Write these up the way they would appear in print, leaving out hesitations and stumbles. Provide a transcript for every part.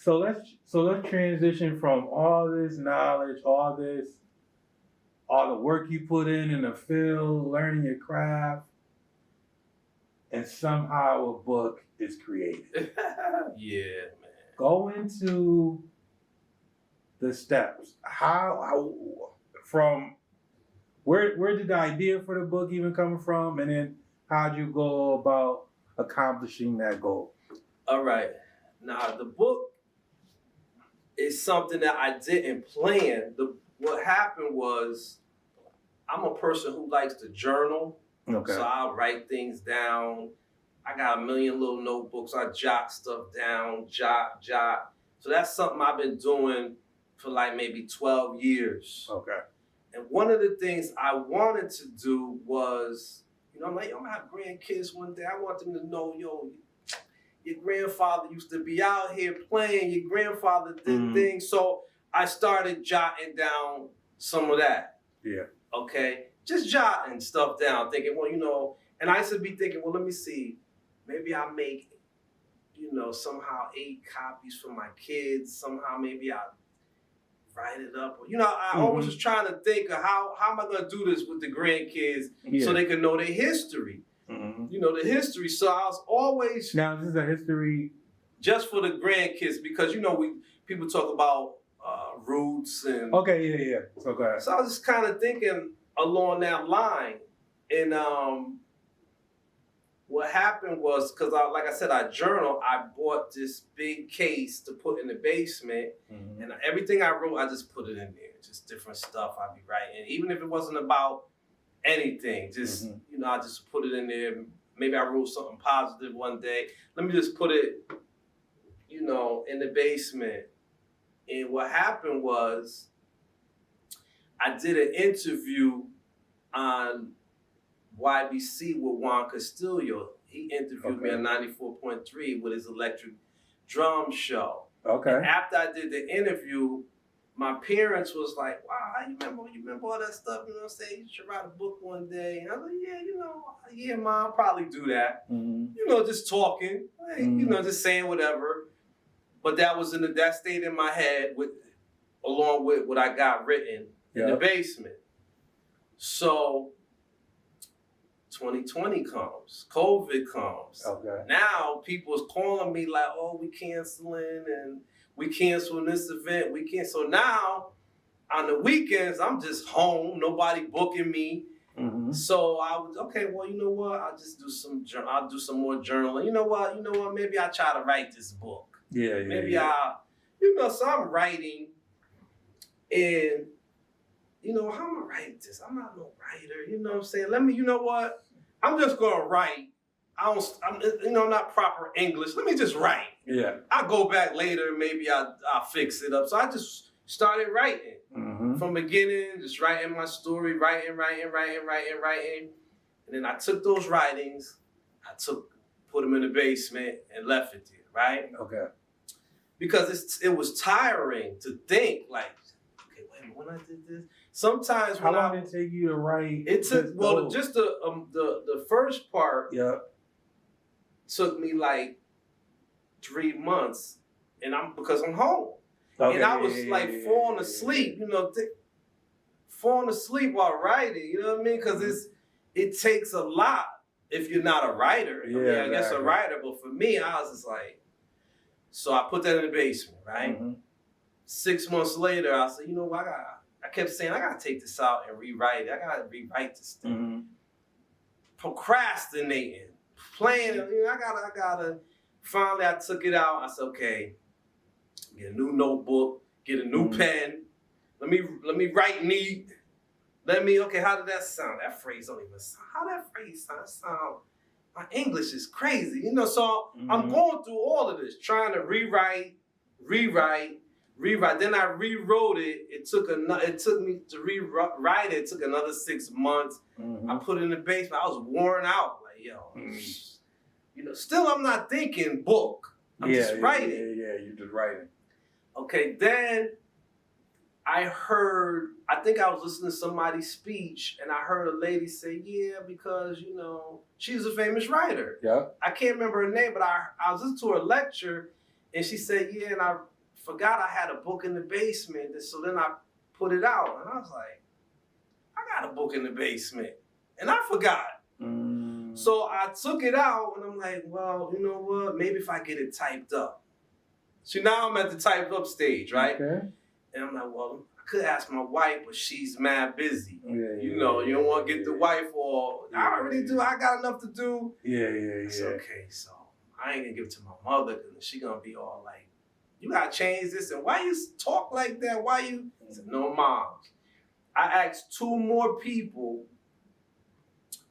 So let's transition from all this knowledge, all the work you put in the field, learning your craft, and somehow a book is created. Yeah, man. Go into the steps. How from where did the idea for the book even come from, and then how'd you go about accomplishing that goal? All right. Now the book is something that I didn't plan. What happened was I'm a person who likes to journal. Okay. So I'll write things down. I got a million little notebooks. I jot stuff down, jot. So that's something I've been doing for like maybe 12 years. Okay. And one of the things I wanted to do was, I'm like, I'm gonna have grandkids one day. I want them to know, your grandfather used to be out here playing. Your grandfather did things. So I started jotting down some of that. Yeah. Okay. Just jotting stuff down, thinking, and I used to be thinking, well, let me see. Maybe I make, somehow 8 copies for my kids. Somehow maybe I'll write it up. I always was trying to think of how am I going to do this with the grandkids so they can know their history. The history. So I was always... Now, this is a history... Just for the grandkids, because, people talk about roots and... Okay, yeah. So go ahead. So I was just kind of thinking along that line. And what happened was, because like I said, I journal, I bought this big case to put in the basement. And everything I wrote, I just put it in there. Just different stuff I'd be writing. Even if it wasn't about anything, just, I just put it in there. Maybe I wrote something positive one day. Let me just put it, in the basement. And what happened was I did an interview on YBC with Juan Castillo. He interviewed me on 94.3 with his electric drum show. Okay. And after I did the interview, my parents was like, wow, you remember all that stuff, saying you should write a book one day. And I was like, yeah, Mom, I'll probably do that. Just talking, just saying whatever. But that stayed in my head along with what I got written in the basement. So 2020 comes, COVID comes. Okay. Now people's calling me like, oh, we canceling and we canceling this event. So now on the weekends, I'm just home, nobody booking me. So I was, okay, well, you know what? I'll do some more journaling. You know what? Maybe I'll try to write this book. Maybe so I'm writing and, how am I write this? I'm not no writer, you know what I'm saying? You know what? I'm just going to write. I'm not proper English. Let me just write. Yeah. I'll go back later. Maybe I'll fix it up. So I just started writing from beginning, just writing my story, writing. And then I took those writings, put them in the basement and left it there, right? Okay. Because it was tiring to think like, okay, wait a minute, when I did this. Sometimes how long did it take you to write? It took just the first part. Yeah. Took me like 3 months, and because I'm home, and I was falling asleep, falling asleep while writing. You know what I mean? Because it takes a lot if you're not a writer. I guess a writer, but for me, I was just like, so I put that in the basement, right? 6 months later, I said, you know what? I kept saying, I gotta take this out and rewrite it. I gotta rewrite this thing. Procrastinating, playing. I gotta. Finally, I took it out. I said, okay, get a new notebook, get a new pen. Let me write neat. Okay, how did that sound? That phrase don't even sound. How that phrase sound? My English is crazy, so I'm going through all of this, trying to rewrite. Then I rewrote it. It took me to rewrite it. It took another 6 months. I put it in the basement. I was worn out. Like, still I'm not thinking book. I'm just writing. Yeah, you're just writing. Okay, then I think I was listening to somebody's speech, and I heard a lady say, yeah, because, she's a famous writer. Yeah. I can't remember her name, but I was listening to her lecture, and she said, yeah, and forgot I had a book in the basement. So then I put it out, and I was like, I got a book in the basement, and I forgot. So I took it out, and I'm like, well, you know what? Maybe if I get it typed up. So now I'm at the typed up stage, right? Okay. And I'm like, well, I could ask my wife, but she's mad busy. Yeah, You know, you don't want to get the wife all, I already do, I got enough to do. Yeah. I said, okay, so I ain't gonna give it to my mother because she gonna be all like, you gotta change this, and why you talk like that? Why you? I said, no, Mom. I asked 2 more people,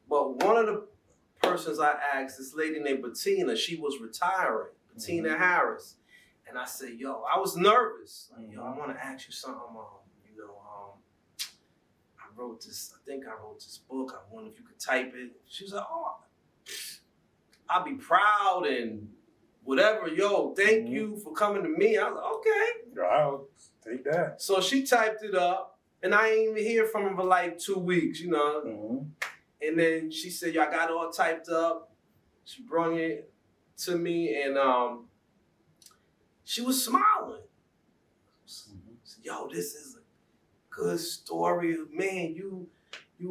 but one of the persons I asked, this lady named Bettina, she was retiring, Bettina Harris. And I said, yo, I was nervous. Like, yo, I want to ask you something. I wrote this, I think I wrote this book. I wonder if you could type it. She was like, oh, I'll be proud and whatever. Yo, thank you for coming to me. I was like, okay. I'll take that. So she typed it up, and I ain't even hear from her for like 2 weeks, you know. And then she said, yo, I got it all typed up. She brought it to me, and she was smiling. Yo, this is a good story. Man, you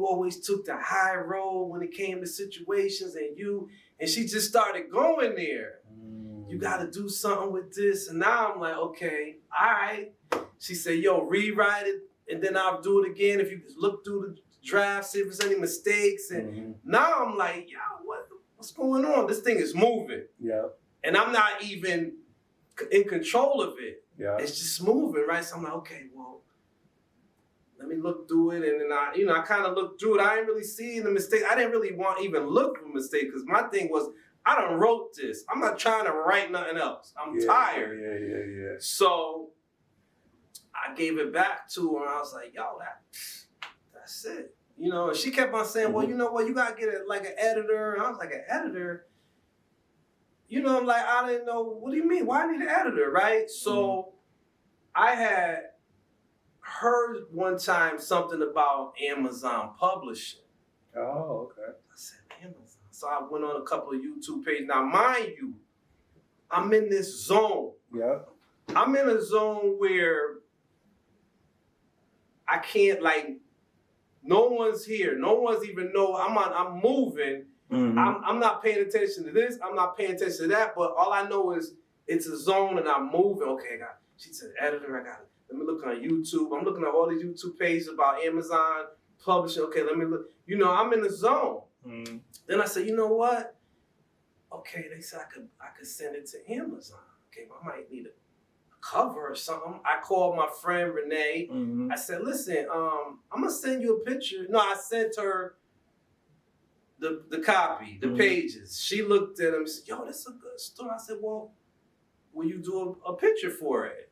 always took the high road when it came to situations, and she just started going there. You got to do something with this. And now I'm like, okay, all right. She said, yo, rewrite it, and then I'll do it again. If you look through the draft, see if there's any mistakes. And now I'm like, yo, what's going on? This thing is moving. Yeah. And I'm not even in control of it. Yeah. It's just moving, right? So I'm like, okay, well, let me look through it. And then I kind of looked through it. I didn't really see the mistake. I didn't really want to even look for mistakes because my thing was, I done wrote this. I'm not trying to write nothing else. I'm tired. Yeah. So I gave it back to her, and I was like, yo, that's it. You know, and she kept on saying, well, you know what, you got to get it like an editor. And I was like, an editor? You know, I'm like, I didn't know, what do you mean? Why I need an editor, right? So I had heard one time something about Amazon publishing. Oh, okay. I said, Amazon. So I went on a couple of YouTube pages. Now, mind you, I'm in this zone. Yeah. I'm in a zone where I can't, like, no one's here. No one's even know. I'm moving. I'm not paying attention to this. I'm not paying attention to that. But all I know is it's a zone and I'm moving. Okay, she said, editor, I got it. Let me look on YouTube. I'm looking at all these YouTube pages about Amazon publishing. Okay, let me look. You know, I'm in the zone. Then I said, you know what? Okay, they said I could send it to Amazon. Okay, well, I might need a cover or something. I called my friend Renee. I said, listen, I'm gonna send you a picture. No, I sent her the copy, the pages. She looked at them and said, yo, this is a good story. I said, well, will you do a picture for it?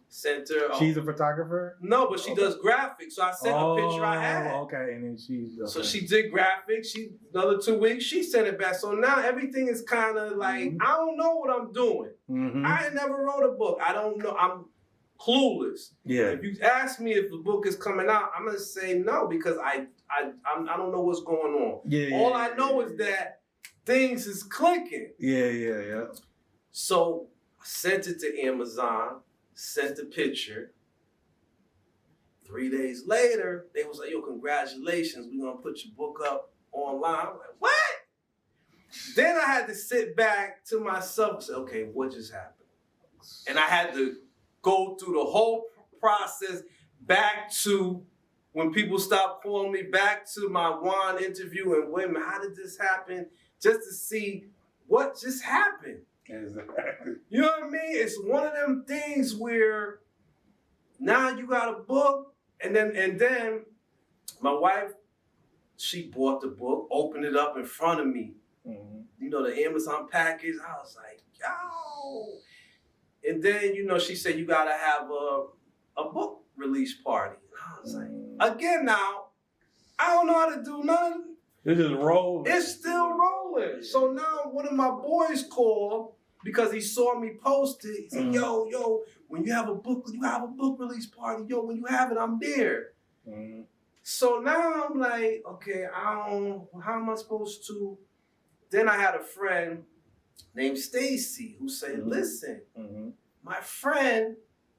Sent her. She's a photographer? No, but she does graphics. So I sent a picture I had. Okay, and then she's... Okay. So she did graphics. Another 2 weeks, she sent it back. So now everything is kind of like, I don't know what I'm doing. I ain't never wrote a book. I don't know. I'm clueless. Yeah. If you ask me if the book is coming out, I'm going to say no because I don't know what's going on. All I know is that things is clicking. Yeah. So I sent it to Amazon. Sent the picture. 3 days later, they was like, yo, congratulations. We're going to put your book up online. I'm like, what? Then I had to sit back to myself and say, okay, what just happened? And I had to go through the whole process back to when people stopped calling me, back to my Juan interview and wait a minute, how did this happen? Just to see what just happened. Exactly. You know what I mean? It's one of them things where now you got a book, and then my wife, she bought the book, opened it up in front of me. You know, the Amazon package. I was like, yo. And then, you know, she said, you got to have a book release party. And I was like, again now, I don't know how to do nothing. It's just rolling. It's still rolling. So now one of my boys called because he saw me post it. He said, yo, when you have a book release party. Yo, when you have it, I'm there. So now I'm like, okay, how am I supposed to? Then I had a friend named Stacy who said, listen, my friend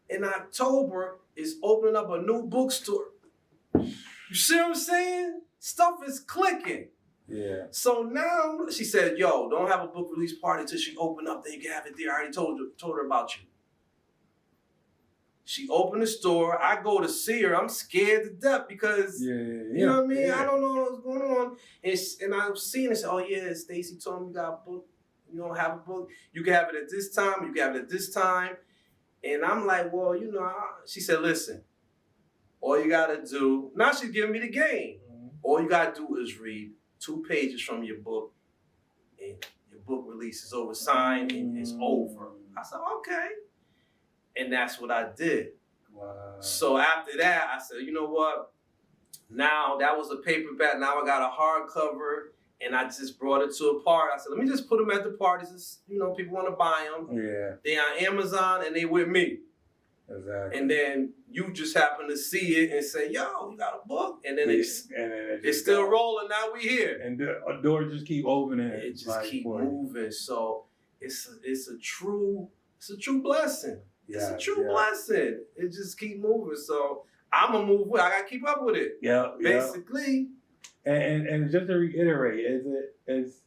in October is opening up a new bookstore. You see what I'm saying? Stuff is clicking. Yeah. So now she said, yo, don't have a book release party until she open up, then you can have it there. I already told her about you. She opened the store. I go to see her. I'm scared to death because, you know what I mean? I don't know what's going on. And I was seeing it. Oh, yeah, Stacy told me you got a book. You don't have a book. You can have it at this time. You can have it at this time. And I'm like, well, you know, she said, listen, all you got to do, now she's giving me the game. All you got to do is read 2 pages from your book, and your book release is over, signed, and it's over. I said, okay. And that's what I did. Wow. So after that, I said, you know what? Now that was a paperback. Now I got a hardcover, and I just brought it to a party. I said, let me just put them at the parties. You know, people want to buy them. Yeah. They on Amazon, and they with me. Exactly. And then you just happen to see it and say, yo, you got a book? And then it's still rolling. Now we here. And the door just keep opening. It just keep moving. So it's a true blessing. It's a true blessing. It just keep moving. So I'm going to move with it. I got to keep up with it. Yeah. Basically. And just to reiterate, is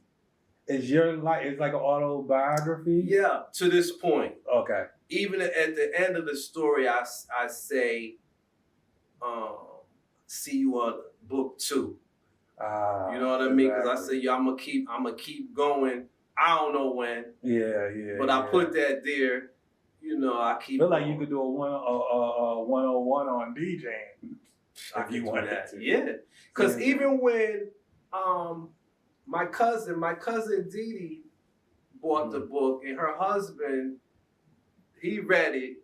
your life, it's like an autobiography? Yeah, to this point. Okay. Even at the end of the story, I say, see you on book 2. You know what I mean? Because I say, yo, I'm gonna keep going. I don't know when. Yeah. But I put that there. You know, I keep. Feel like you could do a 101 on DJing. If you want that. Yeah. Because even when my cousin Dee Dee bought the book, and her husband, he read it,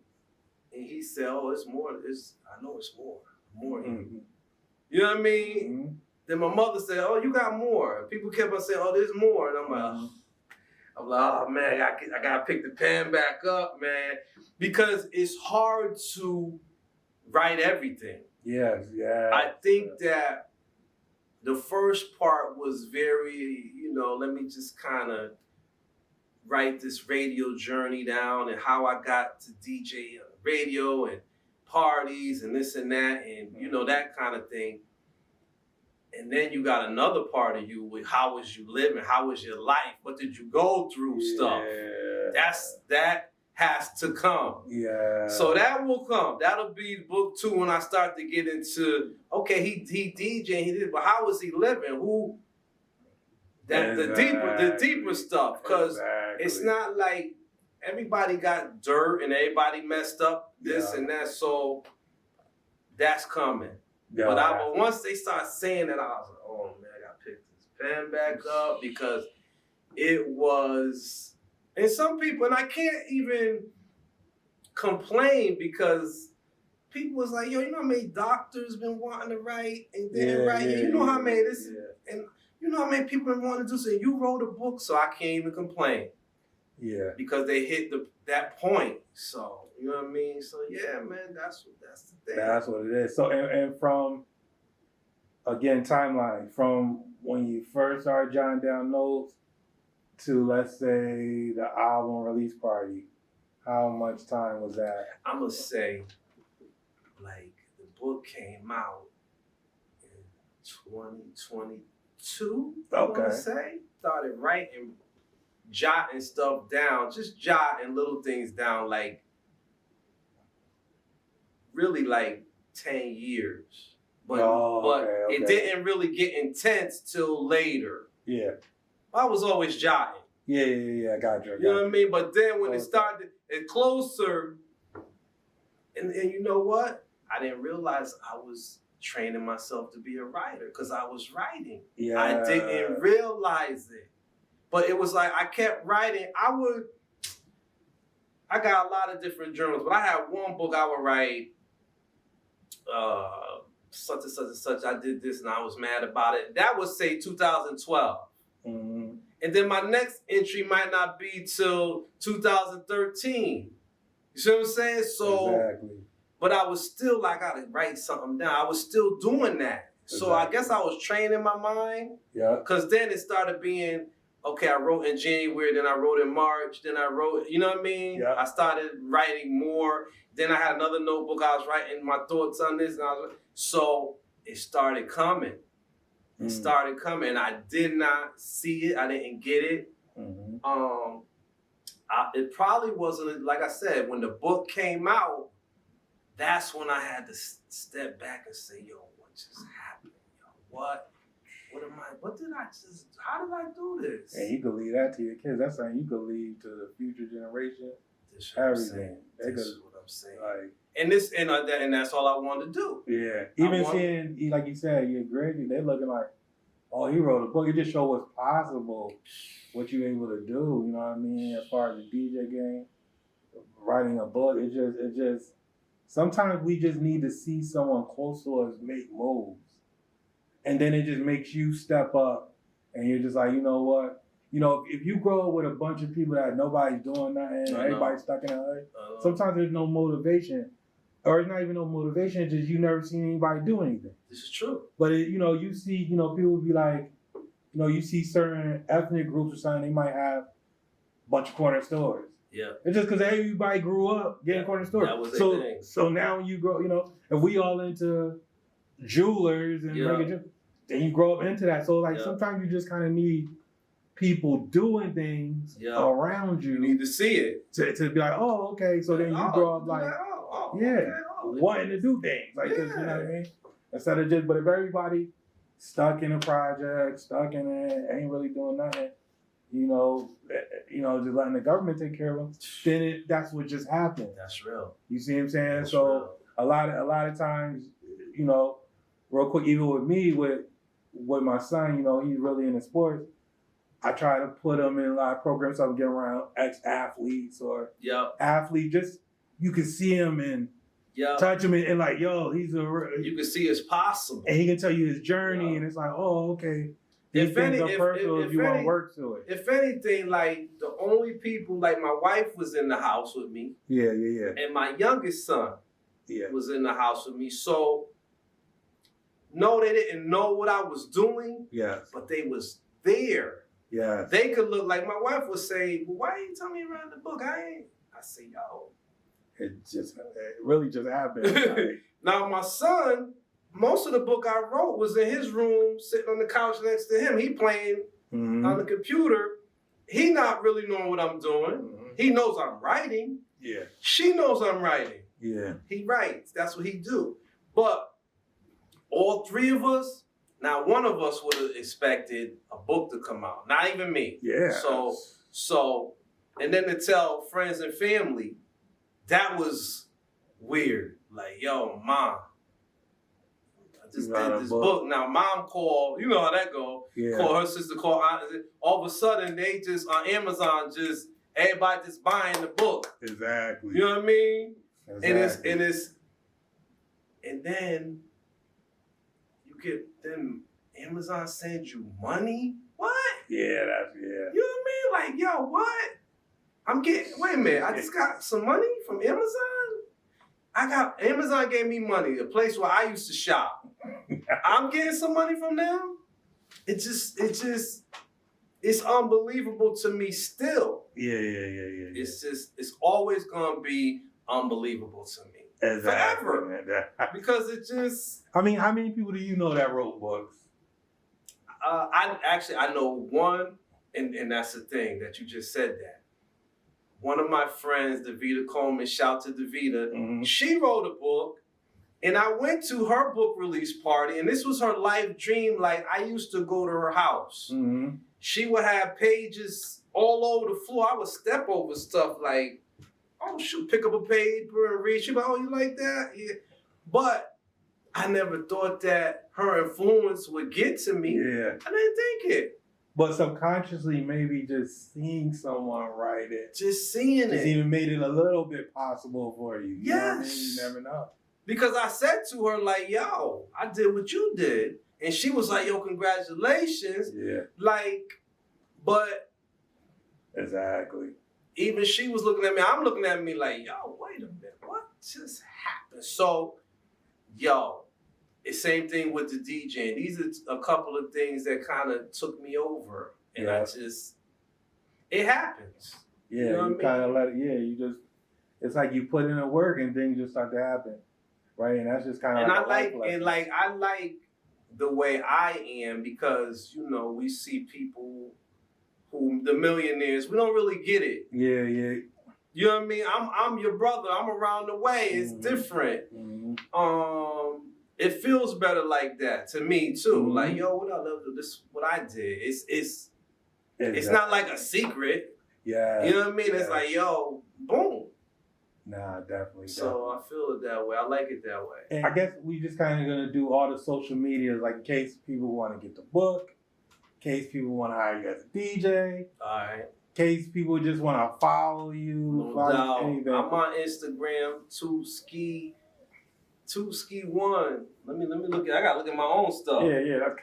and he said, "Oh, it's more. I know it's more." Mm-hmm. You know what I mean? Mm-hmm. Then my mother said, "Oh, you got more." People kept on saying, "Oh, there's more," and I'm like, "Oh man, I gotta pick the pen back up, man," because it's hard to write everything. Yes. I think that the first part was very, let me just kind of write this radio journey down and how I got to DJ on the radio and parties and this and that and, that kind of thing. And then you got another part of you with how was you living? How was your life? What did you go through stuff? That has to come. Yeah. So that will come. That'll be book 2 when I start to get into, okay, he DJ, he did, but how was he living? The deeper stuff. Because it's not like everybody got dirt and everybody messed up this and that. So that's coming. Yeah. But once they start saying that, I was like, oh man, I gotta pick this pen back up because it was. And some people, and I can't even complain because people was like, yo, you know how many doctors been wanting to write and didn't write? You know how many this and you know how many people been wanting to do so. And you wrote a book, so I can't even complain. Yeah. Because they hit that point. So, you know what I mean? So yeah, man, that's the thing. That's what it is. So and from again, timeline, from when you first started jotting down notes to, let's say, the album release party, how much time was that? I'm going to say, like, the book came out in 2022, I'm going to say. Started writing, jotting stuff down, just jotting little things down, like, really, like, 10 years. But it didn't really get intense till later. Yeah. I was always jotting. Yeah, I got you. You know what I mean? But then when it started, it closer, and you know what? I didn't realize I was training myself to be a writer because I was writing. Yeah. I didn't realize it. But it was like I kept writing. I got a lot of different journals, but I had one book I would write, such and such and such. I did this and I was mad about it. That was, say, 2012. Mm-hmm. And then my next entry might not be till 2013. You see what I'm saying? So, exactly. But I was still like, I gotta write something down. I was still doing that. Exactly. So I guess I was training my mind. Yeah. Because then it started being, okay, I wrote in January, then I wrote in March, then I wrote, you know what I mean? Yeah. I started writing more. Then I had another notebook. I was writing my thoughts on this. So it started coming. It started coming. And I did not see it. I didn't get it. Mm-hmm. It probably wasn't, like I said, when the book came out, that's when I had to step back and say, yo, what just happened? Yo, what did I just, how did I do this? And you can leave that to your kids. That's something you can leave to the future generation. This is what I'm Everything. saying. This is what I'm saying. Like, And that's all I wanted to do. Yeah. Even seeing, like you said, your grade, they're looking like, oh, he wrote a book. It just shows what's possible, what you're able to do. You know what I mean? As far as the DJ game, writing a book, it just. Sometimes we just need to see someone close to us make moves. And then it just makes you step up and you're just like, you know what? You know, if you grow up with a bunch of people that nobody's doing nothing, everybody's stuck in a hood, sometimes there's no motivation. Or it's not even no motivation, it's just you never seen anybody do anything. This is true. But, you see, people be like, you see certain ethnic groups or something, they might have a bunch of corner stores. Yeah. It's just because everybody grew up getting corner stores. That was their thing. So now when you grow, if we all into jewelers and then you grow up into that. So sometimes you just kind of need people doing things around you. You need to see it. To be like, oh, okay. So then you grow up like, wanting to do things. Like, you know what I mean? Instead of just, but if everybody stuck in a project, stuck in it, ain't really doing nothing, just letting the government take care of them, then that's what just happened. That's real. You see what I'm saying? That's so real. a lot of times, real quick, even with me, with my son, he's really into sports. I try to put him in a lot of programs so I can get around ex-athletes or athletes. Just you can see him and touch him and like, yo, you can see it's possible. And he can tell you his journey, and it's like, oh, okay. If you want to work to it. If anything, like the only people, like my wife was in the house with me. Yeah. And my youngest son was in the house with me. So, no, they didn't know what I was doing. Yes. But they was there. Yes. They could look, like my wife would say, well, why you tell me around the book? I say, yo. It really just happened. Now, my son, most of the book I wrote was in his room, sitting on the couch next to him. He playing on the computer. He not really knowing what I'm doing. He knows I'm writing. Yeah. She knows I'm writing. Yeah. He writes. That's what he do. But all three of us, now one of us would have expected a book to come out. Not even me. Yeah. So, and then to tell friends and family, that was weird. Like, yo, Mom, I just did this book. Now, Mom called, you know how that go. Yeah. Call her sister, call aunt. All of a sudden, they just, on Amazon, everybody just buying the book. Exactly. You know what I mean? Exactly. And then then Amazon sends you money? What? Yeah, You know what I mean? Like, yo, what? Wait a minute, I just got some money from Amazon? Amazon gave me money, a place where I used to shop. I'm getting some money from them? It's unbelievable to me still. Yeah. It's always gonna be unbelievable to me. Exactly. Forever. Because it just... I mean, how many people do you know that wrote books? I know one, and that's the thing that you just said that. One of my friends, Davita Coleman, shout to Davita, she wrote a book, and I went to her book release party, and this was her life dream. Like, I used to go to her house. She would have pages all over the floor. I would step over stuff like, oh, shoot, pick up a paper and read. She'd be like, oh, you like that? Yeah. But I never thought that her influence would get to me. Yeah. I didn't think it. But subconsciously, maybe just seeing someone write it. Just seeing it. Even made it a little bit possible for you. Yes. You know what I mean? You never know. Because I said to her, like, yo, I did what you did. And she was like, yo, congratulations. Yeah. Like, but. Exactly. Even she was looking at me. I'm looking at me like, yo, wait a minute. What just happened? So, yo, it's same thing with the DJing. These are a couple of things that kind of took me over. And I just, it happens. Yeah, You know what I you kind of mean? let it. Yeah, you just. It's like you put in the work and then you just start to happen, right? And that's just kind of. And I I like the way I am because we see people who the millionaires. We don't really get it. Yeah, yeah. You know what I mean? I'm your brother. I'm around the way. It's different. It feels better like that to me too. Like, yo, what I love to this, what I did. It's not like a secret. Yeah. You know what I mean? Yeah. It's like, yo, boom. Nah, definitely. So I feel it that way. I like it that way. And I guess we just kind of gonna do all the social media, like in case people want to get the book, in case people want to hire you as a DJ. All right. In case people just want to follow you. No doubt. I'm on Instagram, Tootskee1. Let me look at. I gotta look at my own stuff. Yeah.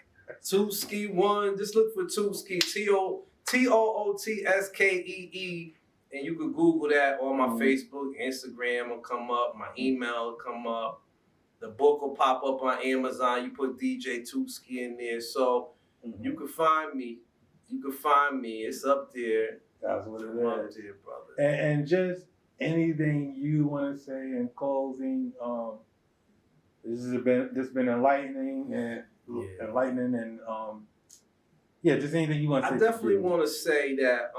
Tootskee1. Just look for Tootskee. TOOTSKEE. And you could Google that, or my Facebook, Instagram will come up, my email will come up, the book will pop up on Amazon. You put DJ Tootskee in there, so you can find me. It's up there. That's what it is. Up there, brother. And just anything you want to say in closing. This has been enlightening and just anything you want to say. I definitely want to say that.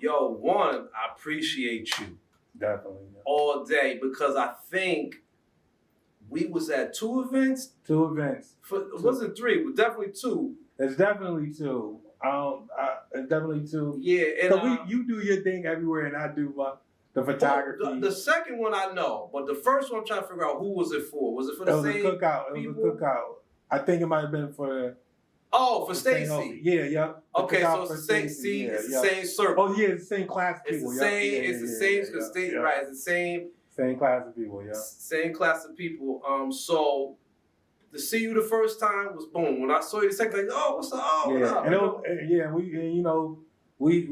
Yo, one, I appreciate you. Definitely. All day, because I think we was at 2 events. 2 events. It wasn't 3, but definitely 2. It's definitely 2. It's definitely 2. Yeah, and so you do your thing everywhere, and I do the photography. The second one I know, but the first one I'm trying to figure out who was it for. Was it for the same It was a cookout. people? It was a cookout. I think it might have been for. Oh, for Stacy. Yeah. Okay, so it's the same. See, it's the same circle. Oh yeah, it's the same class of people. It's the same. It's the same because right. It's the same. Same class of people. Yeah. Same class of people. So to see you the first time was boom. When I saw you the second, like, oh, what's up? Oh, yeah. What up? And we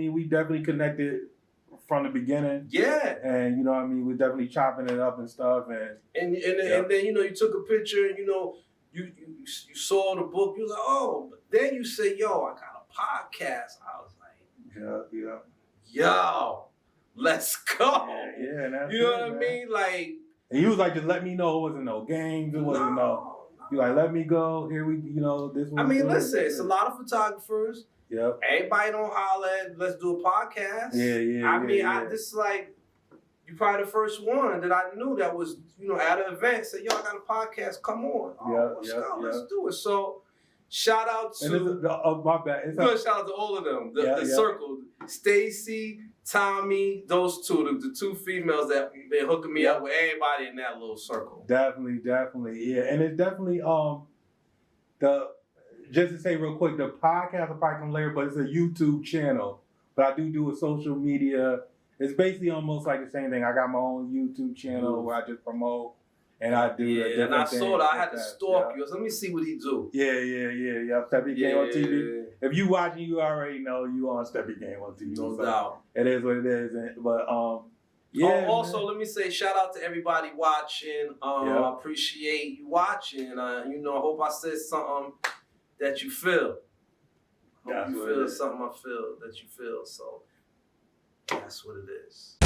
we definitely connected from the beginning. Yeah. And we definitely chopping it up and stuff and then you took a picture and you saw the book. You was like, oh. But then you say, yo, I got a podcast. I was like, yo, let's go. Yeah. And that's you know what I mean? Like, and you was like, just let me know. It wasn't no games. It wasn't no. You like, let me go. Here we, this one. I mean, listen, it's a lot of photographers. Yep. Everybody don't holler at, let's do a podcast. Yeah. This is like, you probably the first one that I knew that was, at an event, said, yo, I got a podcast, come on. Let's go, let's do it. So, shout out to, my bad. Shout out to all of them, the circle, Stacy, Tommy, those two, the 2 females that been hooking me up with everybody in that little circle. Definitely, yeah. And it's definitely, just to say real quick, the podcast will probably come later, but it's a YouTube channel. But I do a social media. It's basically almost like the same thing. I got my own YouTube channel where I just promote and I do and I saw that. I had to stalk you. So let me see what he do. Yeah. StepYaGameUpTV. If you watching, you already know you on StepYaGameUpTV. No doubt. It is what it is. But also, let me say shout out to everybody watching. I appreciate you watching. I hope I said something that you feel. Hope you feel something I feel that you feel. So that's what it is.